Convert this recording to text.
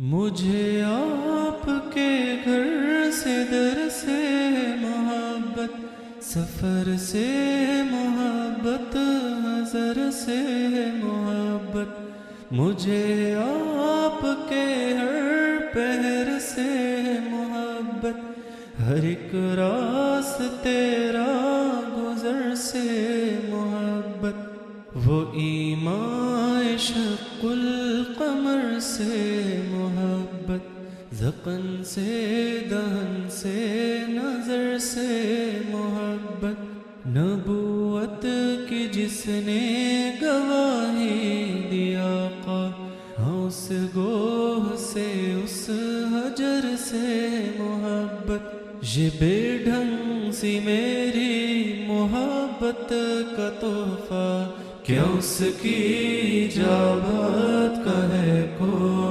مجھے آپ کے گھر سے در سے محبت، سفر سے محبت، حضر سے محبت، مجھے آپ کے ہر پہر سے محبت، ہر ایک راستے راہ گزر سے محبت، وہ ایمان شق القمر سے محبت، ذقن سے دہن سے نظر سے محبت، نبوت کی جس نے گواہی دیا آقا، اس گوہ سے اس حجر سے محبت، یہ بے ڈھنگ سی میری محبت کا تحفہ، کیا اس کی اجابت کا ہے کوئی